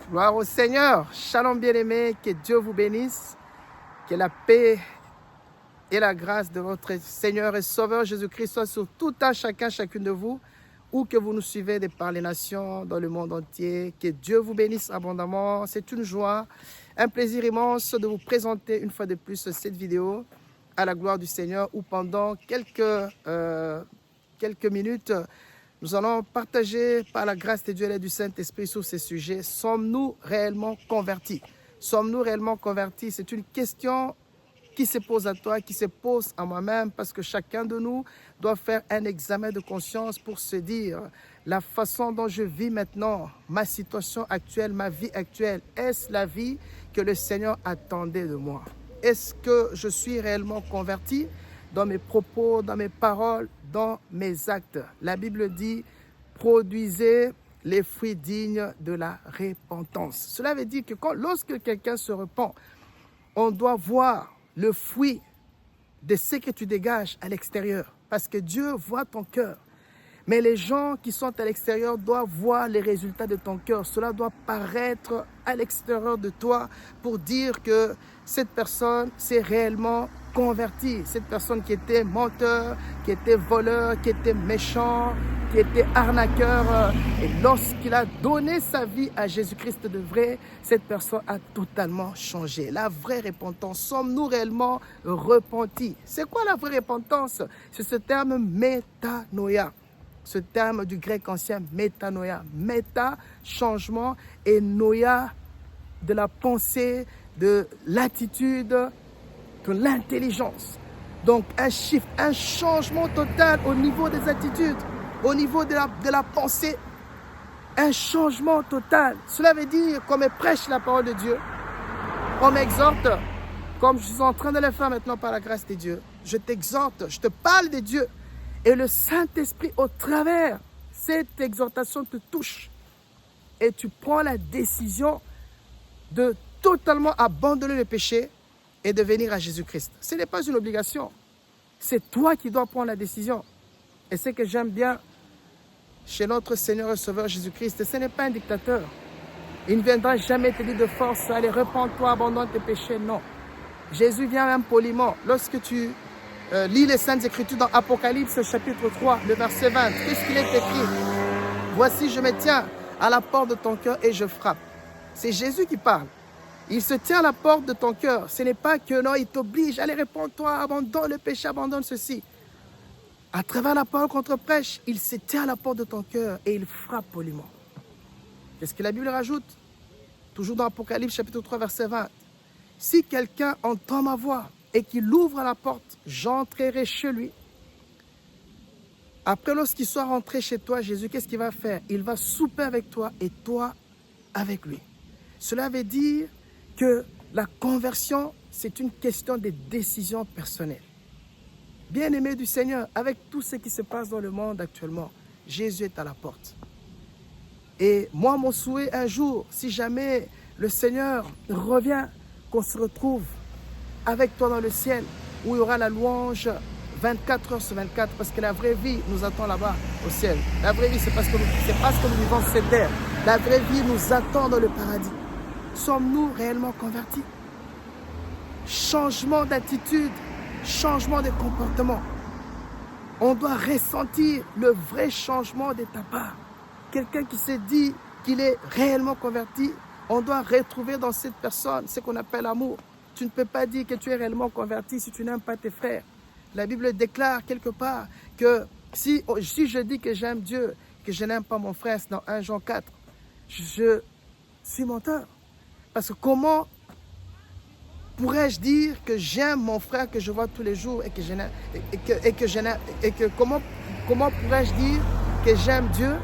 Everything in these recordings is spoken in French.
Gloire au Seigneur. Shalom bien-aimés, que Dieu vous bénisse, que la paix et la grâce de votre Seigneur et Sauveur Jésus-Christ soit sur tout un chacun, chacune de vous, ou que vous nous suivez de par les nations dans le monde entier. Que Dieu vous bénisse abondamment. C'est une joie, un plaisir immense de vous présenter une fois de plus cette vidéo à la gloire du Seigneur, où pendant quelques minutes, nous allons partager par la grâce de Dieu et du Saint-Esprit sur ces sujets. Sommes-nous réellement convertis? Sommes-nous réellement convertis? C'est une question qui se pose à toi, qui se pose à moi-même, parce que chacun de nous doit faire un examen de conscience pour se dire la façon dont je vis maintenant, ma situation actuelle, ma vie actuelle, est-ce la vie que le Seigneur attendait de moi? Est-ce que je suis réellement converti dans mes propos, dans mes paroles, dans mes actes? La Bible dit, produisez les fruits dignes de la repentance. Cela veut dire que lorsque quelqu'un se repent, on doit voir le fruit de ce que tu dégages à l'extérieur. Parce que Dieu voit ton cœur. Mais les gens qui sont à l'extérieur doivent voir les résultats de ton cœur. Cela doit paraître à l'extérieur de toi pour dire que cette personne s'est réellement convertie. Cette personne qui était menteur, qui était voleur, qui était méchant, qui était arnaqueur. Et lorsqu'il a donné sa vie à Jésus-Christ de vrai, cette personne a totalement changé. La vraie repentance, sommes-nous réellement repentis? C'est quoi la vraie repentance? C'est ce terme métanoïa. Ce terme du grec ancien, métanoïa. Méta, changement, et noïa, de la pensée, de l'attitude, de l'intelligence. Donc un shift, un changement total au niveau des attitudes, au niveau de la pensée. Un changement total. Cela veut dire qu'on me prêche la parole de Dieu, on m'exhorte, comme je suis en train de le faire maintenant par la grâce de Dieu. Je t'exhorte, je te parle de Dieu. Et le Saint-Esprit, au travers cette exhortation, te touche. Et tu prends la décision de totalement abandonner le péché et de venir à Jésus-Christ. Ce n'est pas une obligation. C'est toi qui dois prendre la décision. Et ce que j'aime bien chez notre Seigneur et Sauveur Jésus-Christ, ce n'est pas un dictateur. Il ne viendra jamais te dire de force, allez, repens-toi, abandonne tes péchés. Non. Jésus vient même poliment. Lorsque tu lis les Saintes Écritures dans Apocalypse chapitre 3, le verset 20. Qu'est-ce qu'il est écrit? Voici, je me tiens à la porte de ton cœur et je frappe. C'est Jésus qui parle. Il se tient à la porte de ton cœur. Ce n'est pas que non, il t'oblige. Allez, réponds-toi, abandonne le péché, abandonne ceci. À travers la parole qu'on te prêche, il se tient à la porte de ton cœur et il frappe poliment. Qu'est-ce que la Bible rajoute? Toujours dans Apocalypse chapitre 3, verset 20. Si quelqu'un entend ma voix et qu'il ouvre la porte, j'entrerai chez lui. Après, lorsqu'il soit rentré chez toi, Jésus, qu'est-ce qu'il va faire? Il va souper avec toi et toi avec lui. Cela veut dire que la conversion, c'est une question de décision personnelle. Bien-aimé du Seigneur, avec tout ce qui se passe dans le monde actuellement, Jésus est à la porte. Et moi, mon souhait un jour, si jamais le Seigneur revient, qu'on se retrouve avec toi dans le ciel, où il y aura la louange 24 heures sur 24, parce que la vraie vie nous attend là-bas au ciel. La vraie vie, c'est parce que nous vivons sur cette terre. La vraie vie nous attend dans le paradis. Sommes-nous réellement convertis? Changement d'attitude, changement de comportement. On doit ressentir le vrai changement de ta part. Quelqu'un qui se dit qu'il est réellement converti, on doit retrouver dans cette personne ce qu'on appelle l'amour. Tu ne peux pas dire que tu es réellement converti si tu n'aimes pas tes frères. La Bible déclare quelque part que si je dis que j'aime Dieu, que je n'aime pas mon frère, c'est dans 1 Jean 4, je suis menteur. Parce que comment pourrais-je dire que j'aime mon frère que je vois tous les jours et que comment pourrais-je dire que j'aime Dieu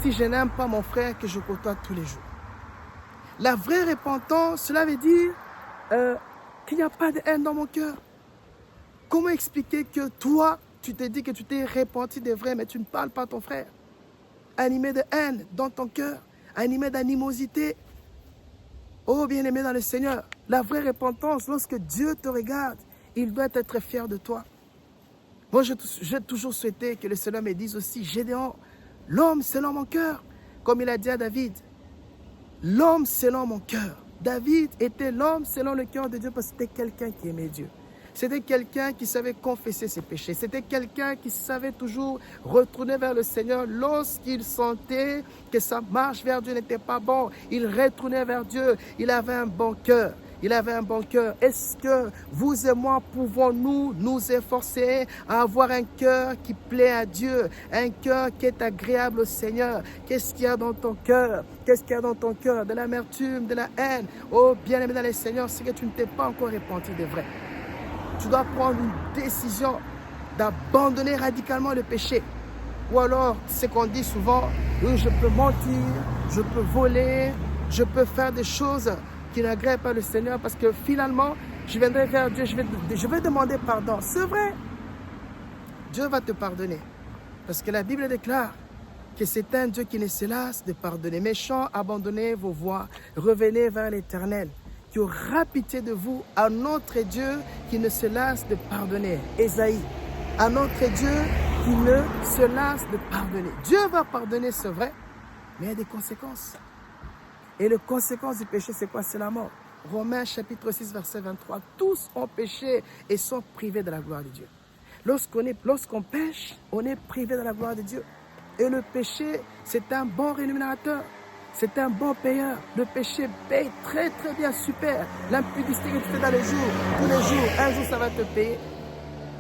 si je n'aime pas mon frère que je côtoie tous les jours? La vraie repentance, cela veut dire qu'il n'y a pas de haine dans mon cœur. Comment expliquer que toi, tu te dis que tu t'es repenti de vrai, mais tu ne parles pas à ton frère? Animé de haine dans ton cœur, animé d'animosité. Oh, bien-aimé dans le Seigneur, la vraie repentance, lorsque Dieu te regarde, il doit être fier de toi. Moi, j'ai toujours souhaité que le Seigneur me dise aussi, Gédéon, l'homme selon mon cœur, comme il a dit à David. l'homme selon mon cœur. David était l'homme selon le cœur de Dieu parce que c'était quelqu'un qui aimait Dieu. C'était quelqu'un qui savait confesser ses péchés. C'était quelqu'un qui savait toujours retourner vers le Seigneur lorsqu'il sentait que sa marche vers Dieu n'était pas bonne. Il retournait vers Dieu. Il avait un bon cœur. Il avait un bon cœur. Est-ce que vous et moi pouvons-nous nous efforcer à avoir un cœur qui plaît à Dieu, un cœur qui est agréable au Seigneur? Qu'est-ce qu'il y a dans ton cœur? Qu'est-ce qu'il y a dans ton cœur? De l'amertume, de la haine? Oh, bien-aimé dans le Seigneur, c'est que tu ne t'es pas encore repenti de vrai. Tu dois prendre une décision d'abandonner radicalement le péché. Ou alors, ce qu'on dit souvent, oui, je peux mentir, je peux voler, je peux faire des choses qui n'agréent pas le Seigneur parce que finalement, je viendrai vers Dieu, je vais demander pardon. C'est vrai. Dieu va te pardonner. Parce que la Bible déclare que c'est un Dieu qui ne se lasse de pardonner. Méchants, abandonnez vos voies, revenez vers l'Éternel, qui aura pitié de vous, à notre Dieu qui ne se lasse de pardonner. Ésaïe, à notre Dieu qui ne se lasse de pardonner. Dieu va pardonner, c'est vrai, mais il y a des conséquences. Et les conséquences du péché, c'est quoi? C'est la mort. Romains chapitre 6, verset 23. Tous ont péché et sont privés de la gloire de Dieu. Lorsqu'on pêche, on est privé de la gloire de Dieu. Et le péché, c'est un bon rémunérateur. C'est un bon payeur. Le péché paye très très bien, super. L'impudicité que tu fais dans les jours, tous les jours, un jour ça va te payer.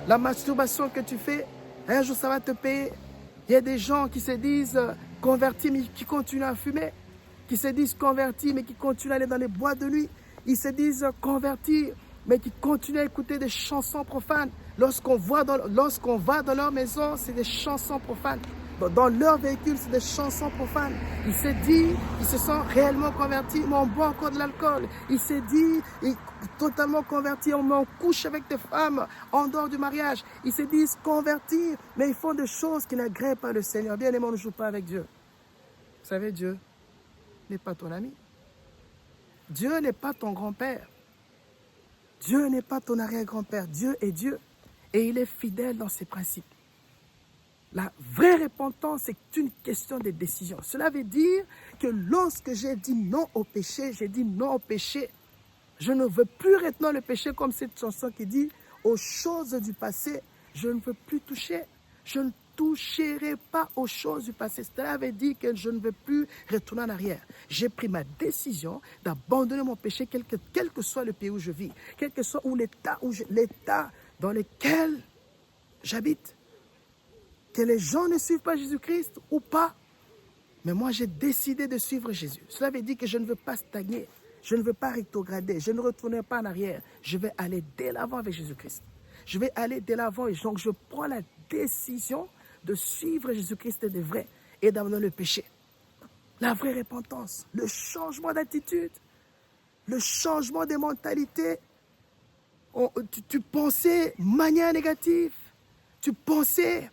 La masturbation que tu fais, un jour ça va te payer. Il y a des gens qui se disent convertis mais qui continuent à fumer. Qui se disent convertis mais qui continuent à aller dans les boîtes de nuit. Ils se disent convertis mais qui continuent à écouter des chansons profanes. Lorsqu'on va dans leur maison, c'est des chansons profanes. Dans leur véhicule, c'est des chansons profanes. Il se dit, ils se sont réellement convertis, mais on boit encore de l'alcool. Il se dit, totalement convertis, on couche avec des femmes en dehors du mariage. Ils se disent convertis, mais ils font des choses qui n'agréent pas le Seigneur. Bien aimé, on ne joue pas avec Dieu. Vous savez, Dieu n'est pas ton ami. Dieu n'est pas ton grand-père. Dieu n'est pas ton arrière-grand-père. Dieu est Dieu et il est fidèle dans ses principes. La vraie repentance, c'est une question de décision. Cela veut dire que lorsque j'ai dit non au péché, j'ai dit non au péché. Je ne veux plus retenir le péché comme cette chanson qui dit « aux choses du passé, je ne veux plus toucher. Je ne toucherai pas aux choses du passé. » Cela veut dire que je ne veux plus retourner en arrière. J'ai pris ma décision d'abandonner mon péché, quel que soit le pays où je vis, quel que soit l'état dans lequel j'habite. Que les gens ne suivent pas Jésus-Christ ou pas. Mais moi, j'ai décidé de suivre Jésus. Cela veut dire que je ne veux pas stagner. Je ne veux pas rétrograder. Je ne retournerai pas en arrière. Je vais aller dès l'avant avec Jésus-Christ. Je vais aller dès l'avant. Et donc, je prends la décision de suivre Jésus-Christ de vrai et d'abandonner le péché. La vraie repentance, le changement d'attitude, le changement de mentalité. Tu pensais manière négative. Tu pensais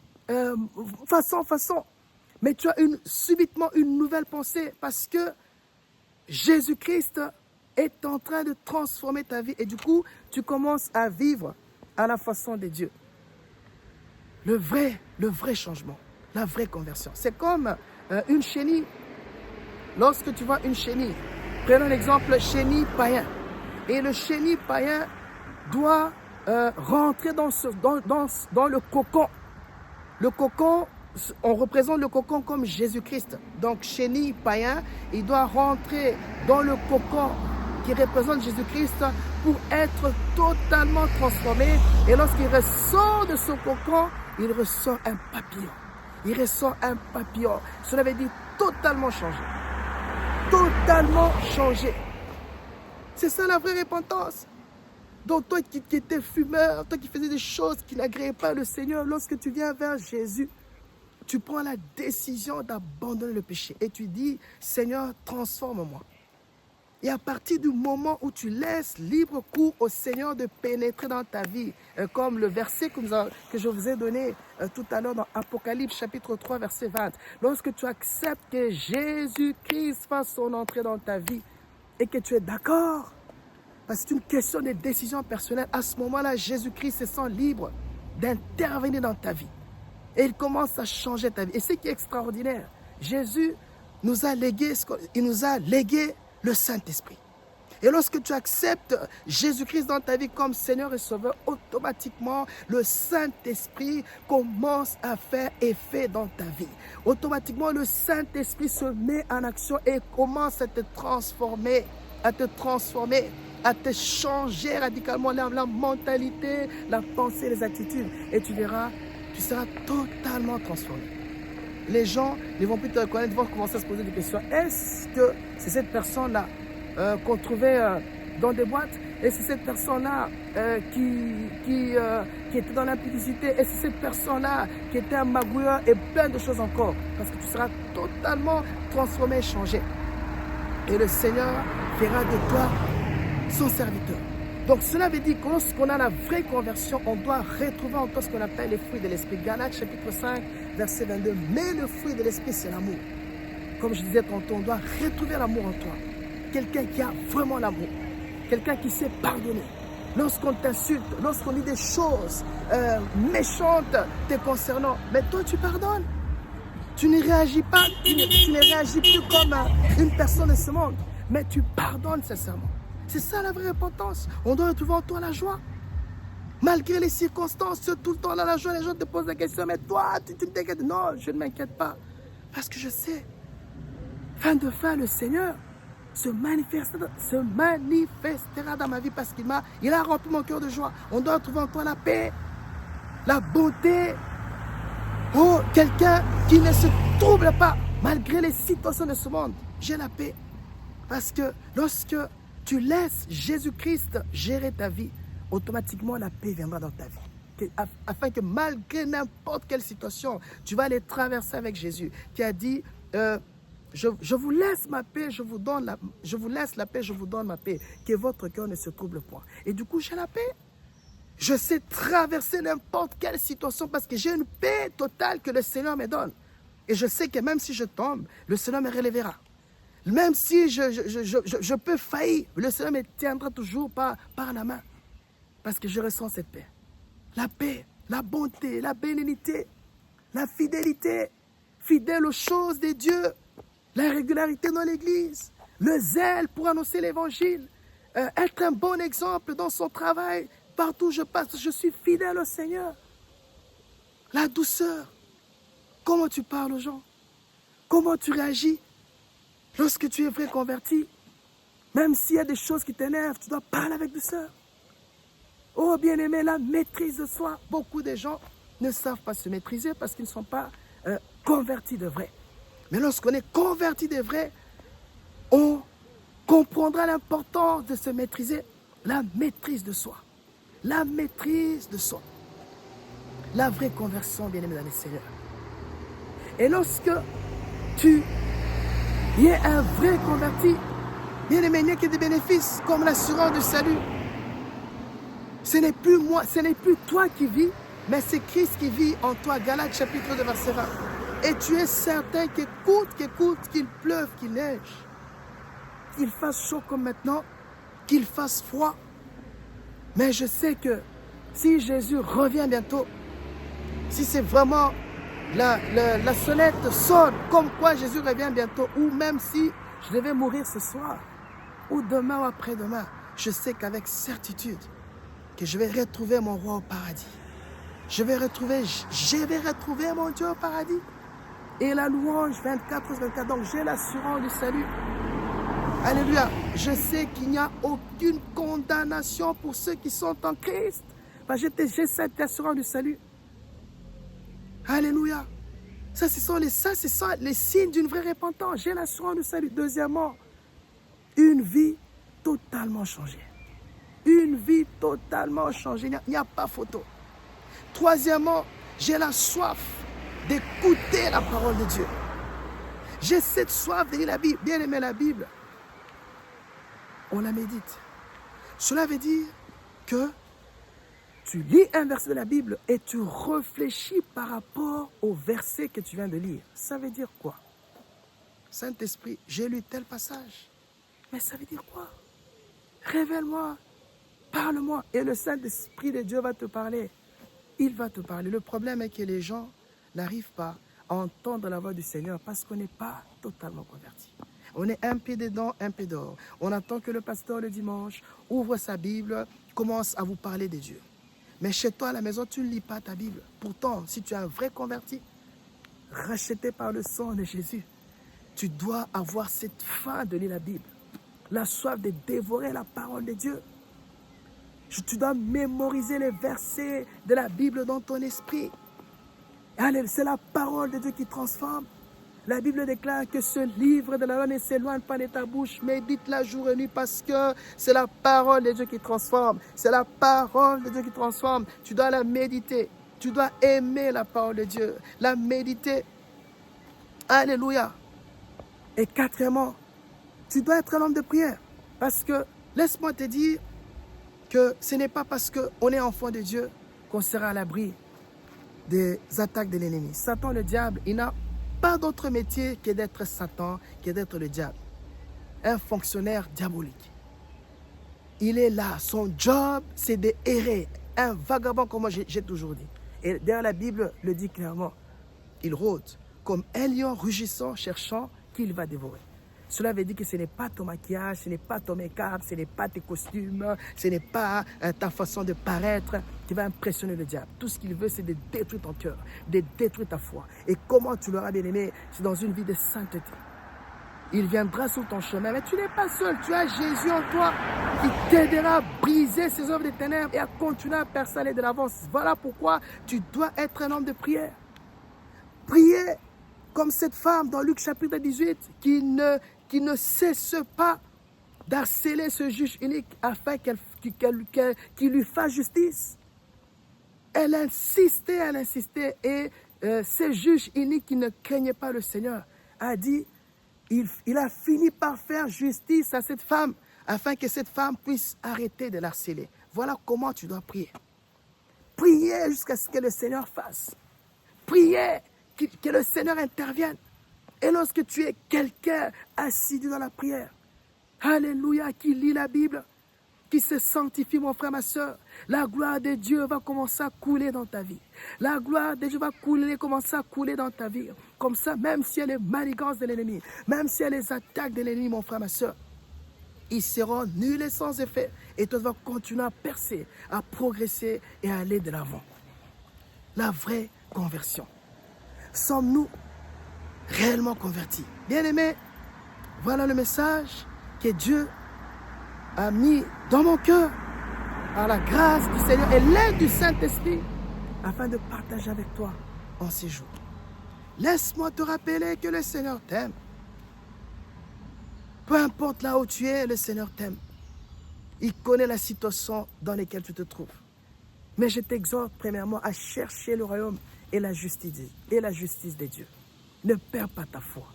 façon. Mais tu as subitement une nouvelle pensée parce que Jésus-Christ est en train de transformer ta vie. Et du coup, tu commences à vivre à la façon de Dieu. Le vrai changement, la vraie conversion. C'est comme une chenille. Lorsque tu vois une chenille, prenons l'exemple chenille païen. Et le chenille païen doit rentrer dans le cocon. Le cocon, on représente le cocon comme Jésus-Christ. Donc, chenille païen, il doit rentrer dans le cocon qui représente Jésus-Christ pour être totalement transformé. Et lorsqu'il ressort de ce cocon, il ressort un papillon. Il ressort un papillon. Cela veut dire totalement changé. Totalement changé. C'est ça la vraie repentance. Donc toi qui étais fumeur, toi qui faisais des choses qui n'agréaient pas le Seigneur, lorsque tu viens vers Jésus, tu prends la décision d'abandonner le péché. Et tu dis, Seigneur, transforme-moi. Et à partir du moment où tu laisses libre cours au Seigneur de pénétrer dans ta vie, comme le verset que je vous ai donné tout à l'heure dans Apocalypse chapitre 3, verset 20. Lorsque tu acceptes que Jésus-Christ fasse son entrée dans ta vie et que tu es d'accord, parce que c'est une question de décision personnelle. À ce moment-là, Jésus-Christ se sent libre d'intervenir dans ta vie. Et il commence à changer ta vie. Et ce qui est extraordinaire, Jésus il nous a légué le Saint-Esprit. Et lorsque tu acceptes Jésus-Christ dans ta vie comme Seigneur et Sauveur, automatiquement, le Saint-Esprit commence à faire effet dans ta vie. Automatiquement, le Saint-Esprit se met en action et commence à te transformer, à te changer radicalement la mentalité, la pensée, les attitudes. Et tu verras, tu seras totalement transformé. Les gens ne vont plus te reconnaître, ils vont commencer à se poser des questions. Est-ce que c'est cette personne-là qu'on trouvait dans des boîtes? Et c'est cette personne-là qui était dans l'impudicité? Et c'est cette personne-là qui était un magouilleur? Et plein de choses encore. Parce que tu seras totalement transformé et changé. Et le Seigneur fera de toi son serviteur. Donc cela veut dire que lorsqu'on a la vraie conversion, on doit retrouver en toi ce qu'on appelle les fruits de l'esprit. Galates chapitre 5, verset 22. Mais le fruit de l'esprit, c'est l'amour. Comme je disais tantôt, on doit retrouver l'amour en toi. Quelqu'un qui a vraiment l'amour. Quelqu'un qui sait pardonner. Lorsqu'on t'insulte, lorsqu'on dit des choses méchantes te concernant, mais toi tu pardonnes. Tu ne réagis pas, tu ne réagis plus comme une personne de ce monde, mais tu pardonnes sincèrement. C'est ça la vraie repentance. On doit retrouver en toi la joie. Malgré les circonstances, tout le temps dans la joie, les gens te posent la question, mais toi, tu ne t'inquiètes? Non, je ne m'inquiète pas. Parce que je sais, fin de fin, le Seigneur se manifestera dans ma vie parce qu'il a rempli mon cœur de joie. On doit retrouver en toi la paix, la bonté. Oh, quelqu'un qui ne se trouble pas malgré les situations de ce monde. J'ai la paix. Parce que lorsque tu laisses Jésus-Christ gérer ta vie, automatiquement la paix viendra dans ta vie. Afin que malgré n'importe quelle situation, tu vas les traverser avec Jésus, qui a dit, je vous laisse ma paix, je vous laisse la paix, je vous donne ma paix, que votre cœur ne se trouble point. Et du coup, j'ai la paix. Je sais traverser n'importe quelle situation parce que j'ai une paix totale que le Seigneur me donne. Et je sais que même si je tombe, le Seigneur me relèvera. Même si je peux faillir, le Seigneur me tiendra toujours par la main. Parce que je ressens cette paix. La paix, la bonté, la bénignité, la fidélité. Fidèle aux choses de Dieu. La régularité dans l'église. Le zèle pour annoncer l'évangile. Être un bon exemple dans son travail. Partout où je passe, je suis fidèle au Seigneur. La douceur. Comment tu parles aux gens? Comment tu réagis? Lorsque tu es vrai converti, même s'il y a des choses qui t'énervent, tu dois parler avec douceur. Oh bien-aimé, la maîtrise de soi. Beaucoup de gens ne savent pas se maîtriser parce qu'ils ne sont pas convertis de vrai. Mais lorsqu'on est converti de vrai, on comprendra l'importance de se maîtriser. La maîtrise de soi. La maîtrise de soi. La vraie conversion, bien-aimé dans le Seigneur. Et lorsque tu es un vrai converti, bien-aimé, il n'y a que des bénéfices, comme l'assurance du salut. Ce n'est plus moi, ce n'est plus toi qui vis, mais c'est Christ qui vit en toi. Galates chapitre 2, verset 20. Et tu es certain qu'écoute, qu'il pleuve, qu'il neige, qu'il fasse chaud comme maintenant, qu'il fasse froid. Mais je sais que si Jésus revient bientôt, si c'est vraiment la sonnette sonne, comme quoi Jésus revient bientôt, ou même si je devais mourir ce soir, ou demain ou après-demain, je sais qu'avec certitude, que je vais retrouver mon roi au paradis. Je vais retrouver mon Dieu au paradis. Et la louange 24/24, donc j'ai l'assurance du salut. Alléluia. Je sais qu'il n'y a aucune condamnation pour ceux qui sont en Christ. J'ai cette assurance du salut. Alléluia. Ça, ce sont les signes d'une vraie repentance. J'ai l'assurance du salut. Deuxièmement, une vie totalement changée. Une vie totalement changée. Il n'y a pas photo. Troisièmement, j'ai la soif d'écouter la parole de Dieu. J'ai cette soif de lire la Bible. Bien aimer la Bible. On la médite. Cela veut dire que tu lis un verset de la Bible et tu réfléchis par rapport au verset que tu viens de lire. Ça veut dire quoi? Saint-Esprit, j'ai lu tel passage. Mais ça veut dire quoi? Révèle-moi, parle-moi. Et le Saint-Esprit de Dieu va te parler. Il va te parler. Le problème est que les gens n'arrivent pas entendre la voix du Seigneur parce qu'on n'est pas totalement converti. On est un pied dedans, un pied dehors. On attend que le pasteur le dimanche ouvre sa Bible, commence à vous parler de Dieu. Mais chez toi à la maison, tu ne lis pas ta Bible. Pourtant, si tu es un vrai converti, racheté par le sang de Jésus, tu dois avoir cette faim de lire la Bible, la soif de dévorer la parole de Dieu. Tu dois mémoriser les versets de la Bible dans ton esprit. C'est la parole de Dieu qui transforme. La Bible déclare que ce livre de la loi ne s'éloigne pas de ta bouche, médite-la jour et nuit parce que c'est la parole de Dieu qui transforme. C'est la parole de Dieu qui transforme. Tu dois la méditer. Tu dois aimer la parole de Dieu, la méditer. Alléluia. Et quatrièmement, tu dois être un homme de prière. Parce que, laisse-moi te dire que ce n'est pas parce qu'on est enfant de Dieu qu'on sera à l'abri des attaques de l'ennemi. Satan, le diable, il n'a pas d'autre métier que d'être Satan, que d'être le diable. Un fonctionnaire diabolique. Il est là, son job, c'est d'errer. Un vagabond, comme moi j'ai toujours dit. Et d'ailleurs, la Bible le dit clairement. Il rôde comme un lion rugissant, cherchant qu'il va dévorer. Cela veut dire que ce n'est pas ton maquillage, ce n'est pas ton make-up, ce n'est pas tes costumes, ce n'est pas ta façon de paraître qui va impressionner le diable. Tout ce qu'il veut, c'est de détruire ton cœur, de détruire ta foi. Et comment tu l'auras bien aimé? C'est dans une vie de sainteté. Il viendra sur ton chemin, mais tu n'es pas seul. Tu as Jésus en toi qui t'aidera à briser ces œuvres de ténèbres et à continuer à percer de l'avance. Voilà pourquoi tu dois être un homme de prière. Prier comme cette femme dans Luc chapitre 18 qui ne cesse pas d'harceler ce juge unique afin qu'il lui fasse justice. Elle insistait et ce juge unique qui ne craignait pas le Seigneur a dit, il a fini par faire justice à cette femme afin que cette femme puisse arrêter de l'harceler. Voilà comment tu dois prier. Prier jusqu'à ce que le Seigneur fasse. Prier que le Seigneur intervienne. Et lorsque tu es quelqu'un assidu dans la prière, alléluia, qui lit la Bible, qui se sanctifie, mon frère, ma soeur, la gloire de Dieu va commencer à couler dans ta vie. La gloire de Dieu va commencer à couler dans ta vie. Comme ça, même s'il y a les manigances de l'ennemi, même s'il y a les attaques de l'ennemi, mon frère, ma soeur, ils seront nuls et sans effet. Et toi, tu vas continuer à percer, à progresser et à aller de l'avant. La vraie conversion. Sommes-nous réellement convertis? Bien-aimés, voilà le message que Dieu a mis dans mon cœur par la grâce du Seigneur et l'aide du Saint-Esprit afin de partager avec toi en ces jours. Laisse-moi te rappeler que le Seigneur t'aime. Peu importe là où tu es, le Seigneur t'aime. Il connaît la situation dans laquelle tu te trouves. Mais je t'exhorte premièrement à chercher le royaume et la justice de Dieu. Ne perds pas ta foi.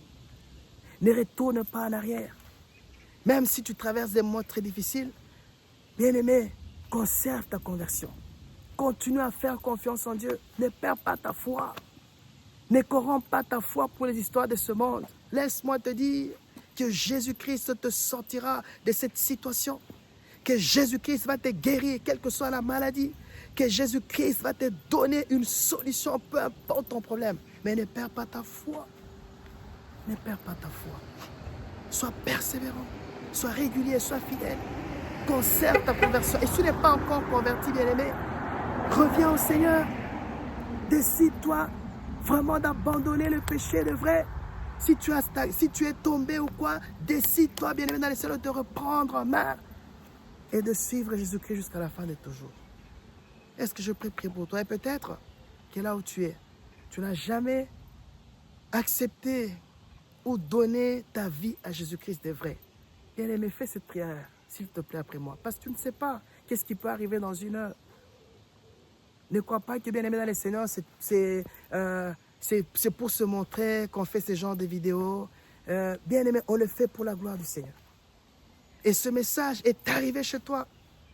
Ne retourne pas en arrière. Même si tu traverses des moments très difficiles, bien-aimé, conserve ta conversion. Continue à faire confiance en Dieu. Ne perds pas ta foi. Ne corromps pas ta foi pour les histoires de ce monde. Laisse-moi te dire que Jésus-Christ te sortira de cette situation. Que Jésus-Christ va te guérir, quelle que soit la maladie. Que Jésus-Christ va te donner une solution, peu importe ton problème. Mais ne perds pas ta foi. Ne perds pas ta foi. Sois persévérant. Sois régulier, sois fidèle. Conserve ta conversion. Et si tu n'es pas encore converti, bien-aimé, reviens au Seigneur. Décide-toi vraiment d'abandonner le péché de vrai. Si tu es tombé ou quoi, décide-toi, bien-aimé, dans le Seigneur, de te reprendre en main et de suivre Jésus-Christ jusqu'à la fin de toujours. Est-ce que je peux prier pour toi? Et peut-être que là où tu es, tu n'as jamais accepté ou donné ta vie à Jésus-Christ de vrai. Bien-aimé, fais cette prière, s'il te plaît, après moi. Parce que tu ne sais pas qu'est-ce qui peut arriver dans une heure. Ne crois pas que, bien-aimé, dans le Seigneur, c'est pour se montrer qu'on fait ce genre de vidéos. Bien-aimé, on le fait pour la gloire du Seigneur. Et ce message est arrivé chez toi.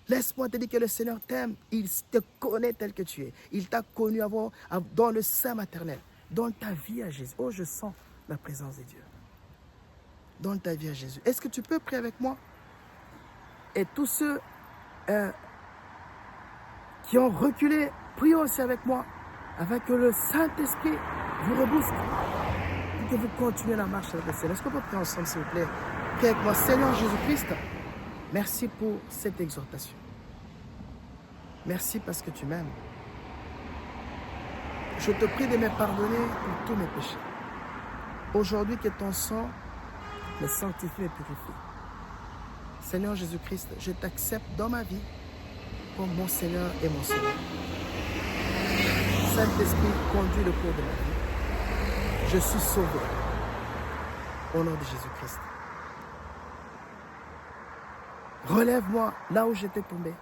Laisse-moi te dire que le Seigneur t'aime. Il te connaît tel que tu es. Il t'a connu avant, dans le sein maternel. Donne ta vie à Jésus. Oh, je sens la présence de Dieu. Donne ta vie à Jésus. Est-ce que tu peux prier avec moi? Et tous ceux qui ont reculé, prie aussi avec moi, afin que le Saint-Esprit vous rebooste pour que vous continuez la marche avec le Seigneur. Est-ce qu'on peut prier ensemble, s'il vous plaît? Priez avec moi. Seigneur Jésus-Christ, merci pour cette exhortation. Merci parce que tu m'aimes. Je te prie de me pardonner pour tous mes péchés. Aujourd'hui, que ton sang me sanctifie et purifie. Seigneur Jésus-Christ, je t'accepte dans ma vie comme mon Seigneur et mon Sauveur. Saint-Esprit, conduis le cours de ma vie. Je suis sauvé. Au nom de Jésus-Christ. Relève-moi là où j'étais tombé.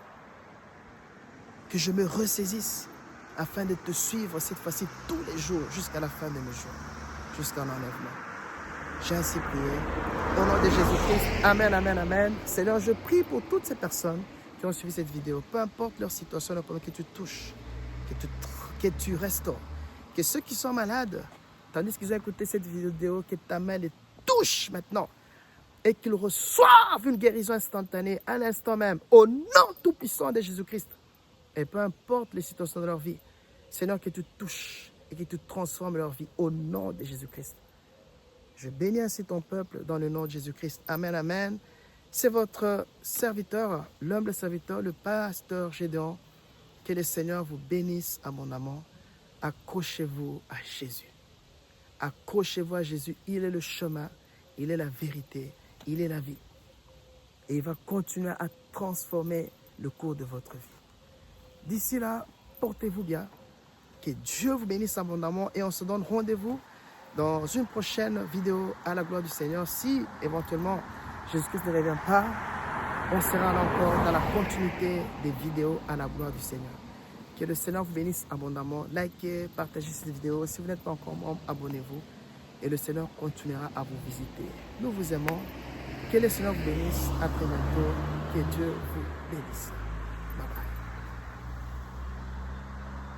Que je me ressaisisse afin de te suivre cette fois-ci tous les jours jusqu'à la fin de mes jours, jusqu'à l'enlèvement. J'ai ainsi prié. Au nom de Jésus-Christ. Amen, amen, amen. Seigneur, je prie pour toutes ces personnes qui ont suivi cette vidéo. Peu importe leur situation, leur problème, que tu touches, que tu restaures. Que ceux qui sont malades, tandis qu'ils ont écouté cette vidéo, que ta main les touche maintenant. Et qu'ils reçoivent une guérison instantanée à l'instant même. Au nom tout-puissant de Jésus-Christ. Et peu importe les situations de leur vie, Seigneur, que tu touches et que tu transformes leur vie au nom de Jésus-Christ. Je bénis ainsi ton peuple dans le nom de Jésus-Christ. Amen, amen. C'est votre serviteur, l'humble serviteur, le pasteur Gédéon. Que le Seigneur vous bénisse abondamment. Accrochez-vous à Jésus. Accrochez-vous à Jésus. Il est le chemin, il est la vérité, il est la vie. Et il va continuer à transformer le cours de votre vie. D'ici là, portez-vous bien. Que Dieu vous bénisse abondamment et on se donne rendez-vous dans une prochaine vidéo à la gloire du Seigneur. Si éventuellement Jésus-Christ ne revient pas, on sera là encore dans la continuité des vidéos à la gloire du Seigneur. Que le Seigneur vous bénisse abondamment. Likez, partagez cette vidéo. Si vous n'êtes pas encore membre, abonnez-vous. Et le Seigneur continuera à vous visiter. Nous vous aimons. Que le Seigneur vous bénisse. À très bientôt. Que Dieu vous bénisse.